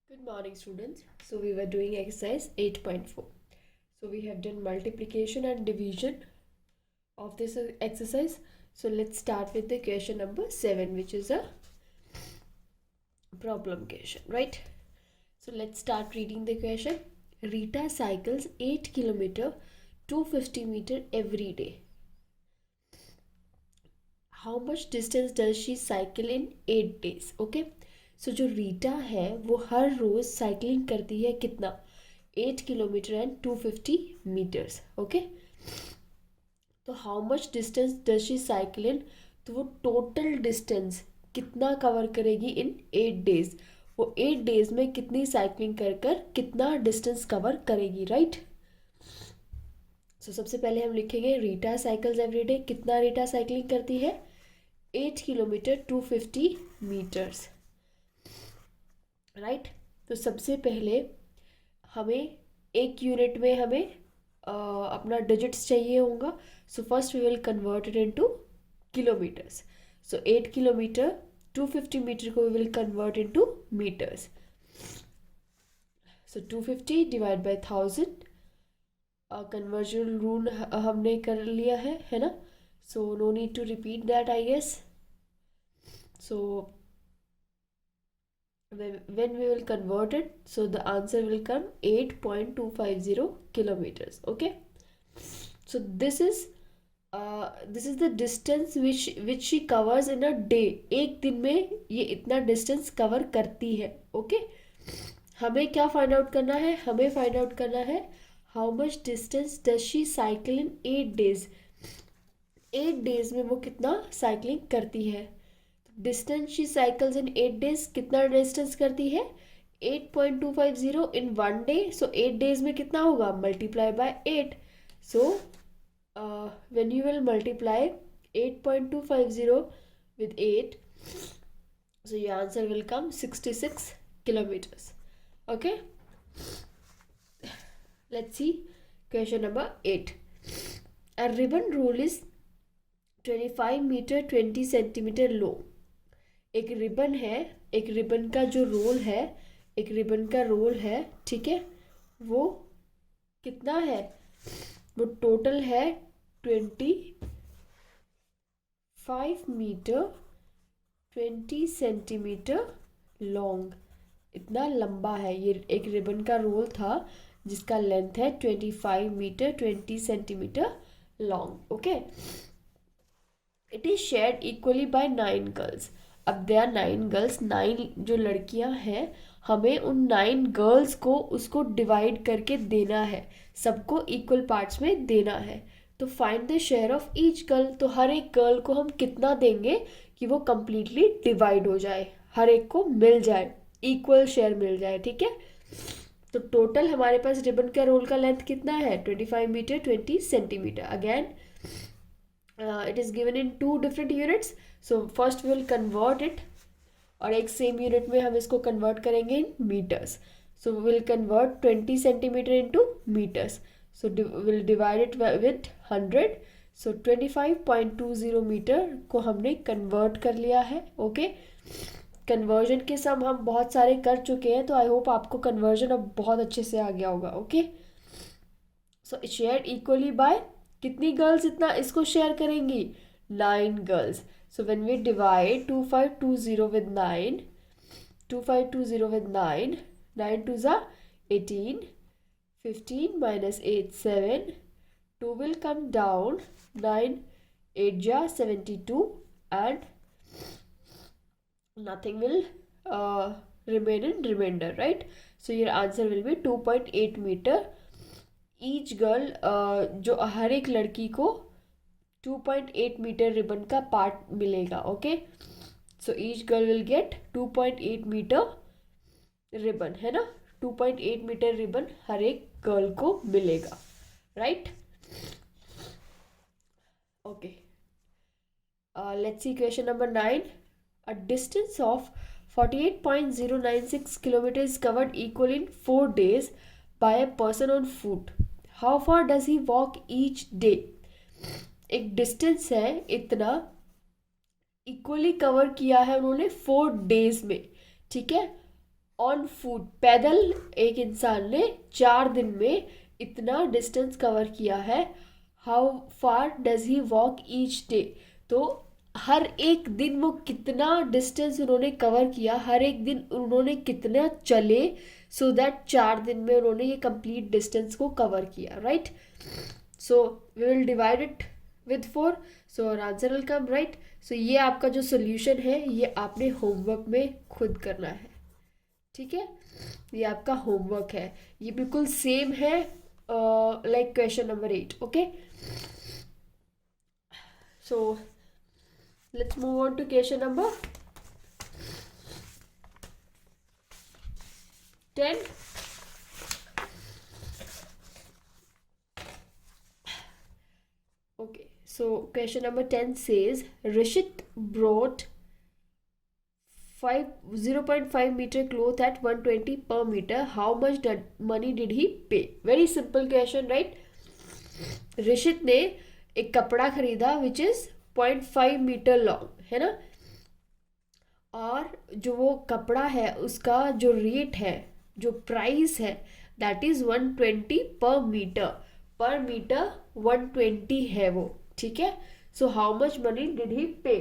Good morning, students. So we were doing exercise 8.4. So we have done multiplication and division of this exercise. So let's start with the question number 7, which is a problem question, right? So let's start reading the question. Rita cycles 8 kilometer 250 meter every day. How much distance does she cycle in 8 days? Okay. सो जो रीटा है वो हर रोज़ cycling करती है कितना 8 kilometre and 250 metres okay. तो how much distance does she cycle in, तो वो total distance कितना कवर करेगी इन 8 डेज, वो 8 डेज में कितनी साइकिलिंग कर कर कितना डिस्टेंस कवर करेगी, राइट। सो सबसे पहले हम लिखेंगे रीटा साइकिल्स एवरी डे। कितना रीटा साइकिलिंग करती है 8 किलोमीटर 250 मीटर्स, राइट। तो सबसे पहले हमें एक यूनिट में हमें अपना डिजिट्स चाहिए होगा। So first we will convert it into kilometers. So 8 kilometer 250 meter को we will convert into metres. So 250 divide by 1000, conversion rule हमने कर लिया है ना। So no need to repeat that I guess. So when we will convert it, so the answer will come 8.250 kilometers. Okay, so this is the distance which she covers in a day. एक दिन में ये इतना distance cover करती है। okay, हमें क्या find out करना है, हमें find out करना है how much distance does she cycle in 8 days। 8 days में वो कितना cycling करती है। Distance she cycles in 8 days, कितना डिस्टेंस करती है 8.250 इन 1 डे। सो 8 डेज में कितना होगा, multiply by 8। So when you will multiply 8.250 with 8, so your answer will come 66 kilometers. Okay, let's see question number 8. A ribbon roll is 25 meter 20 centimeter long. एक ribbon है, एक ribbon का जो रोल है, एक रिबन का रोल है, ठीक है, वो कितना है, वो टोटल है 25 मीटर 20 सेंटीमीटर लॉन्ग। इतना लंबा है ये। एक रिबन का रोल था जिसका लेंथ है 25 metre 20 centimetre long. Okay, it is shared equally by 9 girls. अब दे आर 9 गर्ल्स, 9 जो लड़कियां हैं, हमें उन 9 गर्ल्स को उसको डिवाइड करके देना है, सबको इक्वल पार्ट्स में देना है। तो find the share of each girl. तो हर एक गर्ल को हम कितना देंगे कि वो कंप्लीटली डिवाइड हो जाए, हर एक को मिल जाए, इक्वल शेयर मिल जाए, ठीक है। तो टोटल हमारे पास रिबन का रोल का लेंथ कितना है 25 metre 20 centimetre. Again it is given in 2 different units. So first will convert it, और एक सेम यूनिट में हम इसको कन्वर्ट करेंगे in metres. So will convert 20 centimetre into metres. So will divide it with 100। So 25.20 metre को हमने convert कर लिया है। ओके, कन्वर्जन के सम हम बहुत सारे कर चुके हैं, तो आई होप आपको कन्वर्जन अब बहुत अच्छे से आ गया होगा। Okay, so share equally by कितनी गर्ल्स इतना इसको शेयर करेंगी 9 girls. So when we divide 2520 with 9, 2520 with 9, 9 2s are 18, 15 minus 8 7, 2 will come down, 9 8 ja 72, and nothing will remain in remainder, right? So your answer will be 2.8 meter. Each girl जो हर एक लड़की को 2.8 metre ribbon का part मिलेगा। Okay, so each girl will get 2.8 metre ribbon, है ना। 2.8 metre ribbon हर एक girl को मिलेगा, right. Okay, let's see question number 9. A distance of 48.096 kilometre is covered equal in 4 days by a person on foot. How far does he walk each day. एक distance है इतना equally cover किया है उन्होंने 4 days में, ठीक है। On foot, पैदल एक इंसान ने 4 दिन में इतना डिस्टेंस कवर किया है। How far does he walk each day, तो हर एक दिन वो कितना डिस्टेंस उन्होंने कवर किया, हर एक दिन उन्होंने कितना चले, सो दैट 4 दिन में उन्होंने ये कंप्लीट डिस्टेंस को कवर किया, right. So we will divide it with 4, so our answer will come, right. So ये आपका जो सोल्यूशन है ये आपने होमवर्क में खुद करना है, ठीक है। ये आपका होमवर्क है, ये बिल्कुल सेम है like question number 8, okay. So let's move on to question number 10. Okay, so question number 10 says Rishit brought 0.5 meter cloth at 120 per meter. How much money did he pay? Very simple question, right? Rishit ने एक कपड़ा खरीदा which is 0.5 metre long, है ना, और जो वो कपड़ा है उसका जो रेट है, जो प्राइस है, दैट इज 120 पर मीटर 120 है वो, ठीक है। So how much money did he पे,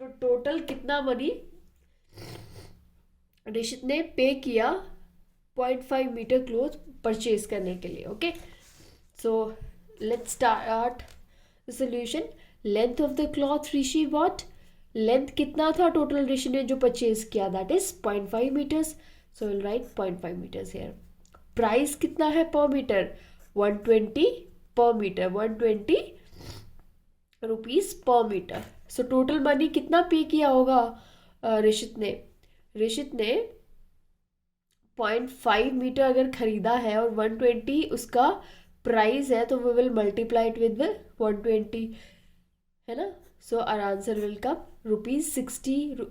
तो टोटल कितना मनी ऋषित ने पे किया 0.5 मीटर क्लोथ परचेज करने के लिए, okay. So let's start the solution. Length of the cloth Rishi bought, length कितना था टोटल ऋषि ने जो परचेज किया, that is 0.5 metres, so will write 0.5 metres here. Price कितना है per metre, 120 per metre, 120 rupees per metre. So total money कितना pay किया होगा ऋषित ने 0.5 मीटर अगर खरीदा है और 120 उसका प्राइस है, तो we will multiply it with 120, है ना। So our answer will come ₹60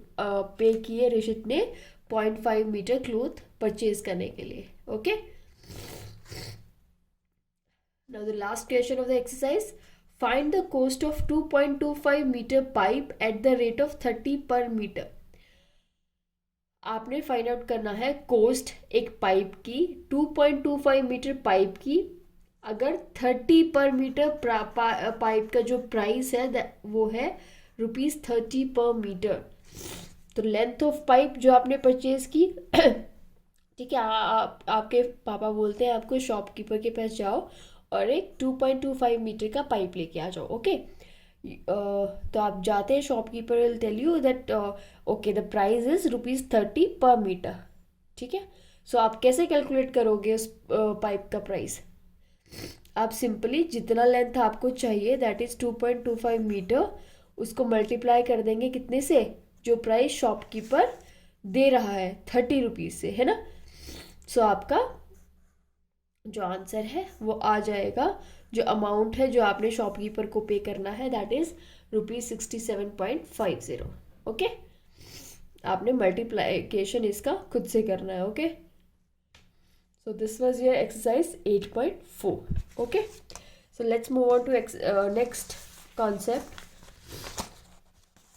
pay किए ऋषित ने 0.5 मीटर क्लोथ परचेज करने के लिए, okay. Now the last question of the exercise, find the cost of 2.25 metre pipe at the rate of 30 per metre. आपने find out करना है cost एक pipe की, 2.25 मीटर पाइप की, अगर 30 पर मीटर पाइप का जो प्राइस है वो है ₹30 पर मीटर। तो लेंथ ऑफ पाइप जो आपने परचेज की, ठीक है, आपके पापा बोलते हैं आपको शॉपकीपर के पास जाओ और एक 2.25 मीटर का पाइप लेके आ जाओ, ओके। तो आप जाते हैं, shopkeeper will tell you that okay the price is ₹30 per metre, ठीक है। सो आप कैसे कैलकुलेट करोगे उस पाइप का प्राइस, आप सिंपली जितना लेंथ आपको चाहिए दैट इज 2.25 मीटर, उसको मल्टीप्लाई कर देंगे कितने से, जो प्राइस शॉपकीपर दे रहा है 30 रुपीज से, है ना। सो आपका जो आंसर है वो आ जाएगा, जो अमाउंट है जो आपने शॉपकीपर को पे करना है दैट इज ₹67.50, ओके। आपने मल्टीप्लिकेशन इसका खुद से करना है, okay. So this was your exercise 8.4, okay. So let's move on to next concept,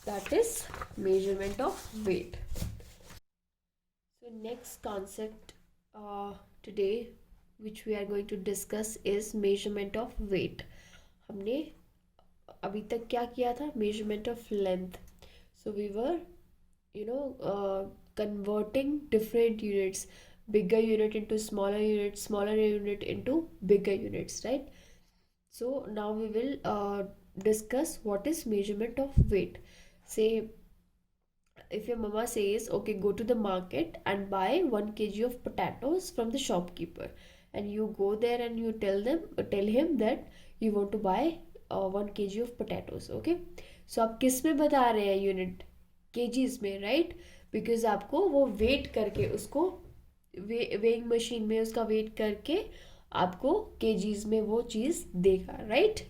that is measurement of weight. So next concept today which we are going to discuss is measurement of weight. हमने अभी तक क्या किया था, measurement of length. So we were converting different units, bigger unit into smaller unit, smaller unit into bigger units, right? So now we will discuss what is measurement of weight. Say if your mama says okay, go to the market and buy 1 kg of potatoes from the shopkeeper, and you go there and you tell him that you want to buy 1 kg of potatoes, okay. So आप किस में बता रहे हैं, unit KGs में, right, because आपको वो wait करके उसको वेइंग मशीन में उसका वेट करके आपको केजीज में वो चीज़ देगा, राइट।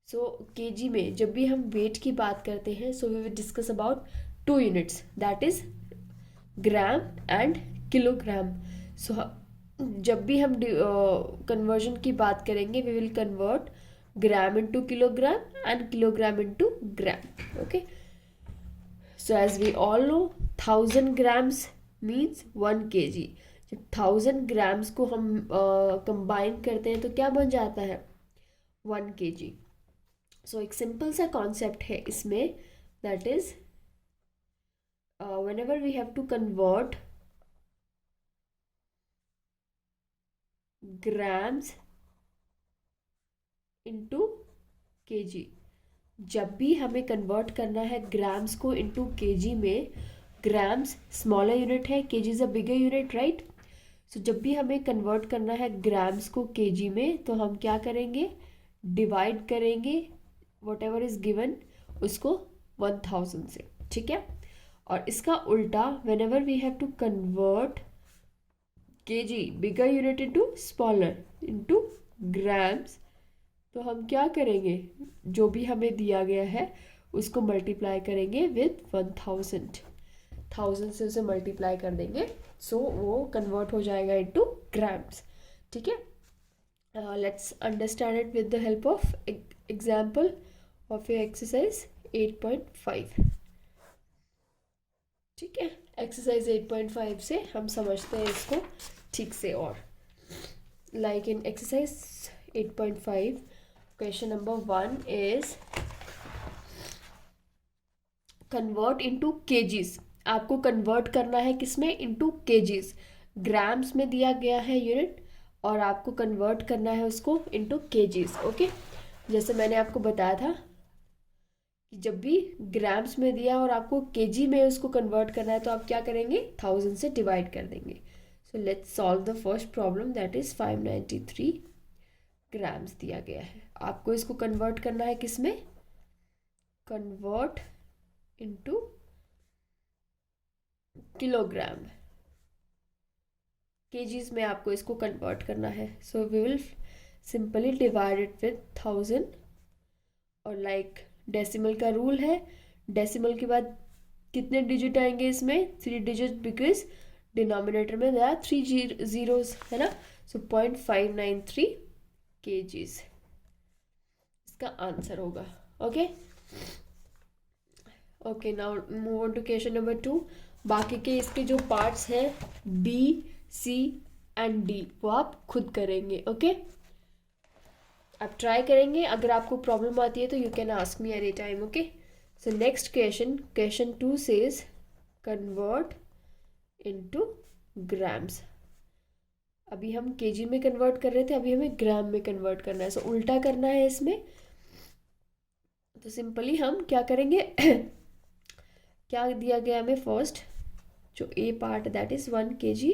सो केजी में जब भी हम वेट की बात करते हैं, so we will discuss about 2 units, that is gram and kilogram. So जब भी हम कन्वर्जन की बात करेंगे, we will convert gram into kilogram and kilogram into gram, okay. So as we all know 1000 grams means 1 kg। जब 1000 grams को हम combine करते हैं तो क्या बन जाता है 1 kg। सो एक सिंपल सा कॉन्सेप्ट है इसमें, that is whenever we have to convert grams into kg, जब भी हमें कन्वर्ट करना है ग्राम्स को इनटू केजी में, ग्राम्स स्मॉलर यूनिट है, KG is a bigger unit, right. So जब भी हमें कन्वर्ट करना है ग्राम्स को केजी में तो हम क्या करेंगे, डिवाइड करेंगे वट एवर इज गिवन उसको 1000 से, ठीक है। और इसका उल्टा whenever we have to convert kg bigger unit into smaller into grams, तो हम क्या करेंगे, जो भी हमें दिया गया है उसको मल्टीप्लाई करेंगे विद 1000 से उसे मल्टीप्लाई कर देंगे, सो वो कन्वर्ट हो जाएगा इनटू ग्राम्स, ठीक है। Let's understand it with the help of example of your exercise 8.5, ठीक है। एक्सरसाइज 8.5 से हम समझते हैं इसको ठीक से। और like in exercise 8.5 question number 1 is convert into KGs. आपको कन्वर्ट करना है किसमें, इनटू केजीज। ग्राम्स में दिया गया है यूनिट और आपको कन्वर्ट करना है उसको इनटू केजीज, ओके। जैसे मैंने आपको बताया था कि जब भी ग्राम्स में दिया और आपको केजी में उसको कन्वर्ट करना है तो आप क्या करेंगे, 1000 से डिवाइड कर देंगे। So let's solve the first problem, that is 593 grams दिया गया है। आपको इसको कन्वर्ट करना है किसमें, कन्वर्ट इनटू किलोग्राम, केजीज में आपको इसको कन्वर्ट करना है। So we will simply divide it with 1000, और लाइक डेसिमल का रूल है, डेसिमल के बाद कितने डिजिट आएंगे इसमें, 3 डिजिट, बिकॉज डिनोमिनेटर में देयर आर 3 zeros है ना। सो 0.593 kgs इसका आंसर होगा, okay. Okay, now move on to question number 2। बाकी के इसके जो पार्ट्स हैं बी, सी एंड डी वो आप खुद करेंगे, ओके। आप ट्राई करेंगे, अगर आपको प्रॉब्लम आती है तो you can ask me any time, okay. So next question, question 2 says convert into grams. अभी हम केजी में कन्वर्ट कर रहे थे, अभी हमें ग्राम में कन्वर्ट करना है, सो उल्टा करना है इसमें। तो सिंपली हम क्या करेंगे क्या दिया गया हमें फर्स्ट, जो ए पार्ट दैट इज 1 kg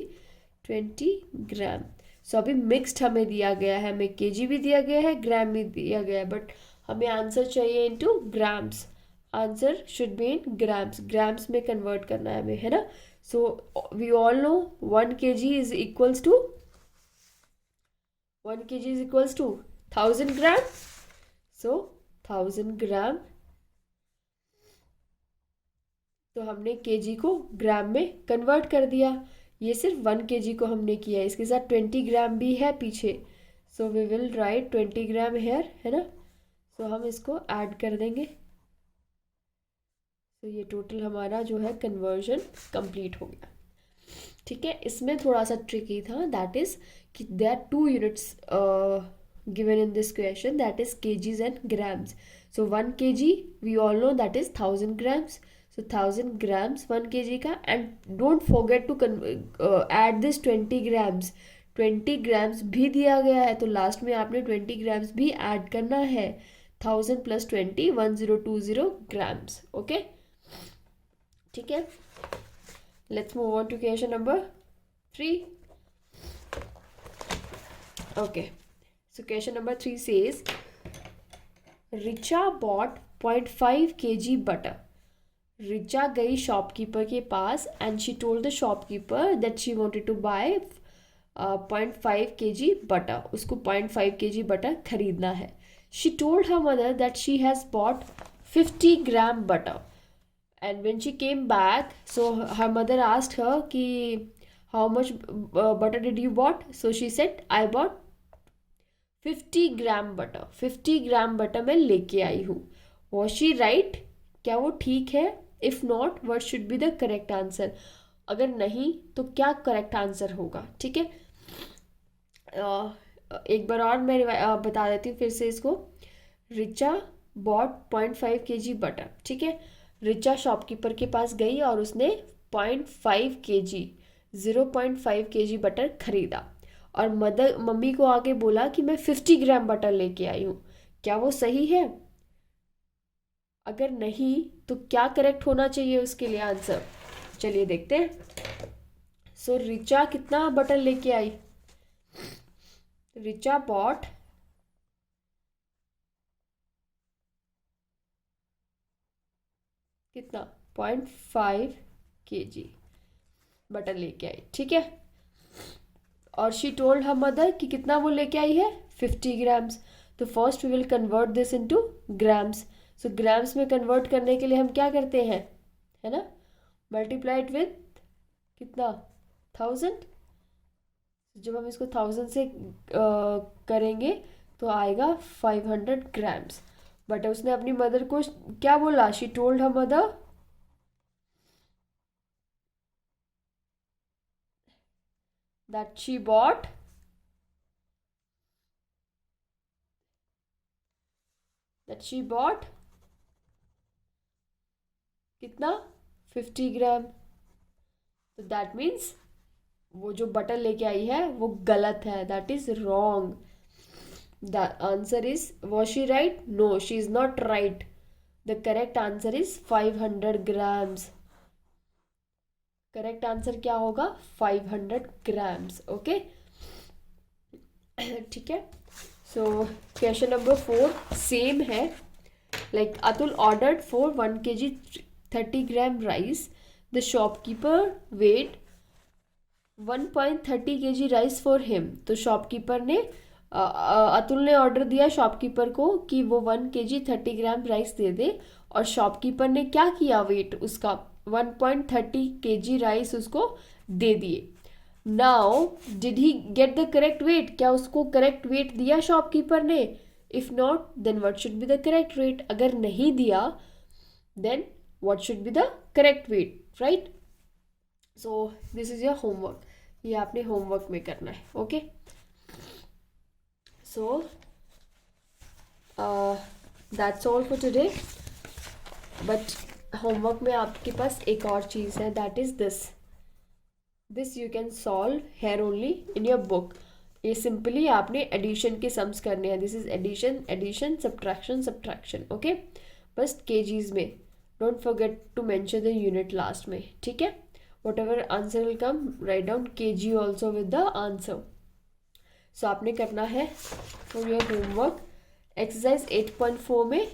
20 ग्राम। सो अभी मिक्स्ड हमें दिया गया है, हमें केजी भी दिया गया है, ग्राम भी दिया गया है, बट हमें आंसर चाहिए into grams. Answer should be in grams, grams में कन्वर्ट करना है हमें, है ना। So we all know 1 kg is equals to 1000 gram. So 1000 gram, तो हमने केजी को ग्राम में कन्वर्ट कर दिया। ये सिर्फ 1 kg को हमने किया है, इसके साथ 20 ग्राम भी है पीछे, so we will write 20 gram here, है ना। सो हम इसको ऐड कर देंगे, तो ये टोटल हमारा जो है कन्वर्जन कंप्लीट हो गया, ठीक है। इसमें थोड़ा सा ट्रिकी था, दैट इज कि there are 2 units given in this question, that is kgs and grams. So 1 kg we all know that is 1000 grams, so 1000 grams 1 kg का, and don't forget to add this 20 grams। 20 grams भी दिया गया है, तो last में आपने 20 grams भी add करना है। 1000 + 20 1020 grams, ओके, ठीक है। Let's move on to question number 3। Okay, so question number 3 says Richa bought 0.5 kg butter। Richa गई शॉपकीपर के पास and she told the shopkeeper that she wanted to buy 0.5 kg butter. उसको 0.5 kg butter खरीदना है। She told her mother that she has bought 50 gram butter, and when she came back, so her mother asked her कि how much butter did you bought. So she said I bought 50 gram butter. 50 gram butter मैं लेके आई हूँ। Was she right, क्या वो ठीक है? If not what should be the correct answer, अगर नहीं तो क्या करेक्ट आंसर होगा, ठीक है। एक बार और मैं बता देती हूँ फिर से इसको। रिचा बॉट 0.5 kg बटर, ठीक है। रिचा शॉपकीपर के पास गई और उसने 0.5 kg 0.5 kg बटर खरीदा, और मम्मी को आगे बोला कि मैं 50 ग्राम बटर लेके आई हूँ, क्या वो सही है? अगर नहीं तो क्या करेक्ट होना चाहिए उसके लिए आंसर, चलिए देखते हैं। सो रिचा कितना बटर लेके आई? रिचा बॉट कितना 0.5 kg बटर लेके आई, ठीक है। और शी टोल्ड हर मदर कि कितना वो लेके आई है, 50 ग्राम्स। तो first we will convert this into grams. So grams में कन्वर्ट करने के लिए हम क्या करते हैं, है ना, मल्टीप्लाइड विथ कितना 1000। जब हम इसको 1000 से करेंगे तो आएगा 500 ग्राम्स। बट उसने अपनी मदर को क्या बोला, she told her mother that she bought कितना 50 ग्राम। तो दैट मीन्स वो जो बटर लेके आई है वो गलत है, that is wrong. The answer is was she right? No, she is not right. The correct answer is 500 grams. Correct answer क्या होगा, 500 ग्राम्स, ओके, ठीक है। सो क्वेश्चन नंबर 4 सेम है, like Atul ordered for 1 kg 30 gram rice, the shopkeeper weight 1.30 kg rice for him. तो shopkeeper ने अतुल ने order दिया shopkeeper को कि वो 1 kg 30 ग्राम राइस दे दे, और शॉपकीपर ने क्या किया, वेट उसका 1.30 kg राइस उसको दे दिए। Now did he get the correct weight? क्या उसको करेक्ट वेट दिया शॉपकीपर ने? If not then what should be the correct weight? अगर नहीं दिया then what should be the correct weight, right. So this is your homework, ये आपने homework में करना है, okay. So that's all for today. But homework में आपके पास एक और चीज़ है, that is this you can solve hair only in your book. ये सिंपली आपने एडिशन के सम्स करने हैं। This is addition, addition, subtraction, subtraction, okay. बस केजीज में, don't forget to mention the unit last में, ठीक है। Whatever answer will come, right down KG also with the answer. So आपने करना है फॉर योर होमवर्क एक्सरसाइज 8.4 में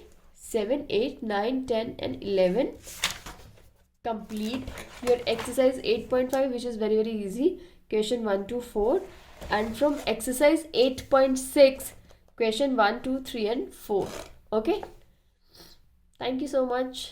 7, 8, 9, 10 and 11. Complete your exercise 8.5, which is very easy, question 1 to 4, and from exercise 8.6 question 1, 2, 3 and 4, okay. Thank you so much.